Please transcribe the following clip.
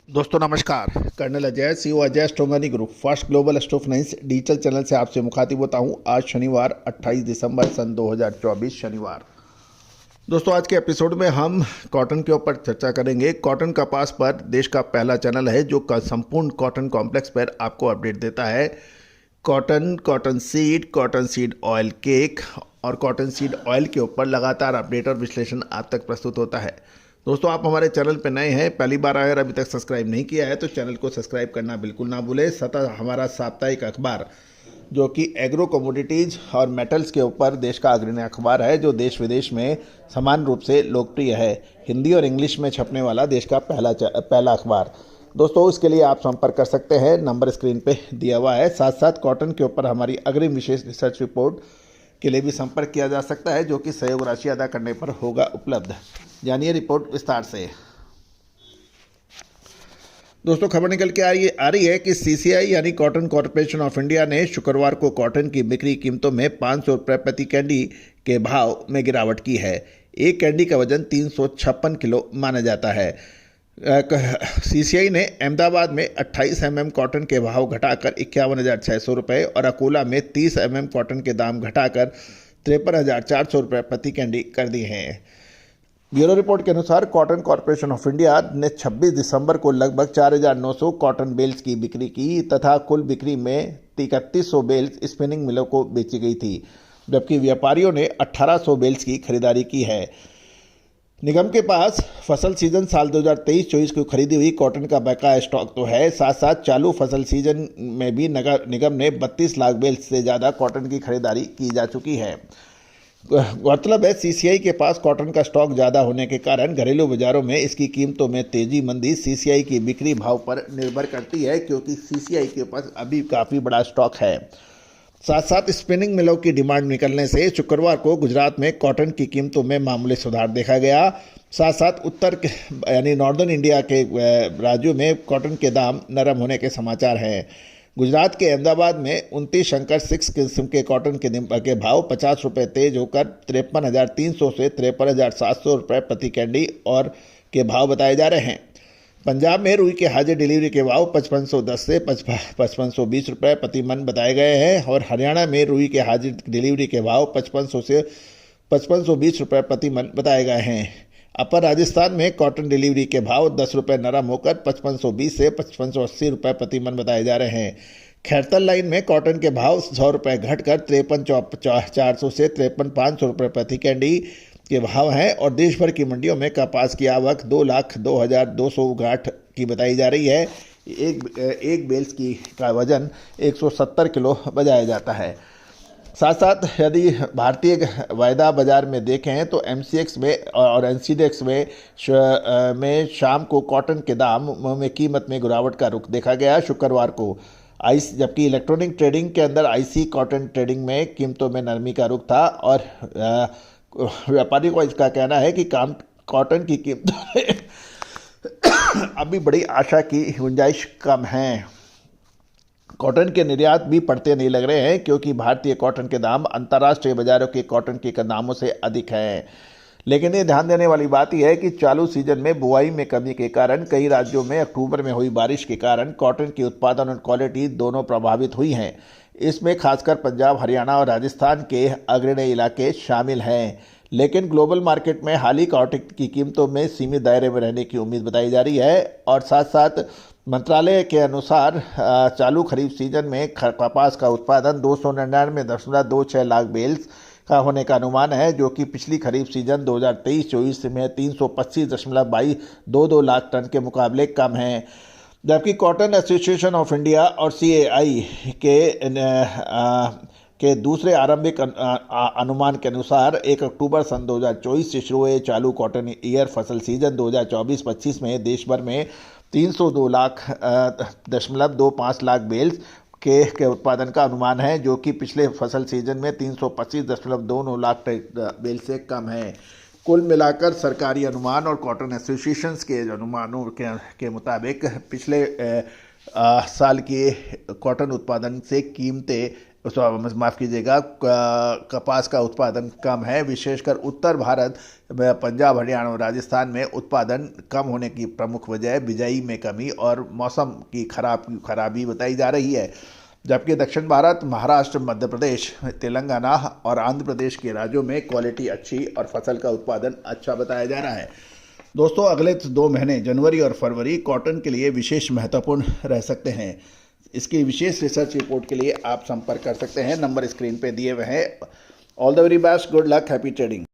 दोस्तों नमस्कार। Colonel Ajay CO Ajay स्ट्रोमनी group first global stock finance digital channel से आपसे मुखातिब होता हूं। आज शनिवार 28 दिसंबर सन 2024 शनिवार। दोस्तों आज के एपिसोड में हम कॉटन के ऊपर चर्चा करेंगे। कॉटन कपास पर देश का पहला चैनल है जो संपूर्ण कॉटन कॉम्प्लेक्स पर आपको अपडेट देता है। कॉटन सीड ऑयल केक और कॉटन सीड ऑयल के ऊपर लगातार अपडेट और विश्लेषण आप तक प्रस्तुत होता है। दोस्तों आप हमारे चैनल पर नए हैं, पहली बार अगर अभी तक सब्सक्राइब नहीं किया है तो चैनल को सब्सक्राइब करना बिल्कुल ना भूलें। सतत हमारा साप्ताहिक अखबार जो कि एग्रो कमोडिटीज़ और मेटल्स के ऊपर देश का अग्रणी अखबार है, जो देश विदेश में समान रूप से लोकप्रिय है। हिंदी और इंग्लिश में छपने वाला देश का पहला अखबार। दोस्तों इसके लिए आप संपर्क कर सकते हैं, नंबर स्क्रीन पे दिया हुआ है। साथ साथ कॉटन के ऊपर हमारी अग्रिम विशेष रिसर्च रिपोर्ट के लिए भी संपर्क किया जा सकता है, जो कि सहयोग राशि अदा करने पर होगा उपलब्ध। जानिए रिपोर्ट विस्तार से। दोस्तों खबर निकल के आ रही है कि सीसीआई यानी कॉटन कॉरपोरेशन ऑफ इंडिया ने शुक्रवार को कॉटन की बिक्री कीमतों में 500 रुपये प्रति कैंडी के भाव में गिरावट की है। एक कैंडी का वजन 356 किलो माना जाता है। सीसीआई ने अहमदाबाद में 28 कॉटन के भाव घटाकर 51,600 रुपये और अकोला में 30 कॉटन के दाम घटाकर 53,400 रुपये प्रति कैंडी कर दिए हैं। ब्यूरो रिपोर्ट के अनुसार कॉटन कॉरपोरेशन ऑफ इंडिया ने 26 दिसंबर को लगभग 4,900 कॉटन बेल्स की बिक्री की तथा कुल बिक्री में 3100 बेल्स स्पिनिंग मिलों को बेची गई थी, जबकि व्यापारियों ने 1800 बेल्स की खरीदारी की है। निगम के पास फसल सीजन साल 2023-24 को खरीदी हुई कॉटन का बकाया स्टॉक तो है, साथ साथ चालू फसल सीजन में भी निगम ने 32 लाख बेल्स से ज़्यादा कॉटन की खरीदारी की जा चुकी है। गौरतलब है सीसीआई के पास कॉटन का स्टॉक ज़्यादा होने के कारण घरेलू बाजारों में इसकी कीमतों में तेजी मंदी सीसीआई की बिक्री भाव पर निर्भर करती है, क्योंकि सीसीआई के पास अभी काफ़ी बड़ा स्टॉक है। साथ साथ स्पिनिंग मिलों की डिमांड निकलने से शुक्रवार को गुजरात में कॉटन की कीमतों में मामूली सुधार देखा गया। साथ साथ उत्तर यानी नॉर्दर्न इंडिया के राज्यों में कॉटन के दाम नरम होने के समाचार हैं। गुजरात के अहमदाबाद में 29 शंकर 6 किस्म के कॉटन के भाव 50 रुपये तेज होकर 53,300 से 53,700 रुपये प्रति कैंडी और के भाव बताए जा रहे हैं। पंजाब में रुई के हाजिर डिलीवरी के भाव 5510 से 5520 रुपये प्रति मन बताए गए हैं और हरियाणा में रुई के हाजिर डिलीवरी के भाव 5500 से 5520 रुपये प्रति मन बताए गए हैं। अपर राजस्थान में कॉटन डिलीवरी के भाव 10 रुपये नरम होकर 5520 से 5580 रुपये प्रति मन बताए जा रहे हैं। खैरतल लाइन में कॉटन के भाव 100 रुपये घटकर 53,400 से 53,500 रुपये प्रति कैंडी के भाव हैं और देश भर की मंडियों में कपास की आवक 2,02,200 गांठ की बताई जा रही है। एक बेल्स का वजन 170 किलो बताया जाता है। साथ साथ यदि भारतीय वायदा बाजार में देखें तो एमसीएक्स में और एनसीडीएक्स में शाम को कॉटन के दाम में कीमत में गिरावट का रुख देखा गया शुक्रवार को। जबकि इलेक्ट्रॉनिक ट्रेडिंग के अंदर आईसी कॉटन ट्रेडिंग में कीमतों में नरमी का रुख था और व्यापारी को इसका कहना है कि कॉटन की कीमतों में अभी बड़ी आशा की गुंजाइश कम है। कॉटन के निर्यात भी पड़ते नहीं लग रहे हैं, क्योंकि भारतीय कॉटन के दाम अंतर्राष्ट्रीय बाजारों के कॉटन के दामों से अधिक हैं। लेकिन ये ध्यान देने वाली बात यह है कि चालू सीजन में बुआई में कमी के कारण कई राज्यों में अक्टूबर में हुई बारिश के कारण कॉटन की उत्पादन और क्वालिटी दोनों प्रभावित हुई हैं। इसमें खासकर पंजाब, हरियाणा और राजस्थान के अग्रणी इलाके शामिल हैं। लेकिन ग्लोबल मार्केट में हाल ही कॉटन की कीमतों में सीमित दायरे में रहने की उम्मीद बताई जा रही है और साथ साथ मंत्रालय के अनुसार चालू खरीफ सीजन में कपास का उत्पादन 299.26 लाख बेल्स का होने का अनुमान है, जो कि पिछली खरीफ सीजन 2023-24 में 325.22 लाख टन के मुकाबले कम है। जबकि कॉटन एसोसिएशन ऑफ इंडिया और सीएआई के दूसरे आरंभिक अनुमान के अनुसार 1 अक्टूबर सन 2024 से शुरू हुए चालू कॉटन ईयर फसल सीजन 2024-25 में देश भर में 302.25 लाख बेल्स के उत्पादन का अनुमान है, जो कि पिछले फसल सीजन में 325.29 लाख बेल्स से कम है। कुल मिलाकर सरकारी अनुमान और कॉटन एसोसिएशंस के अनुमानों के मुताबिक पिछले साल की कॉटन उत्पादन से कीमतें माफ़ कीजिएगा, कपास का उत्पादन कम है। विशेषकर उत्तर भारत में पंजाब, हरियाणा और राजस्थान में उत्पादन कम होने की प्रमुख वजह बिजाई में कमी और मौसम की खराबी बताई जा रही है। जबकि दक्षिण भारत, महाराष्ट्र, मध्य प्रदेश, तेलंगाना और आंध्र प्रदेश के राज्यों में क्वालिटी अच्छी और फसल का उत्पादन अच्छा बताया जा रहा है। दोस्तों, अगले 2 महीने जनवरी और फरवरी कॉटन के लिए विशेष महत्वपूर्ण रह सकते हैं। इसकी विशेष रिसर्च रिपोर्ट के लिए आप संपर्क कर सकते हैं, नंबर स्क्रीन पे दिए हुए हैं। All the very best, good luck, happy trading.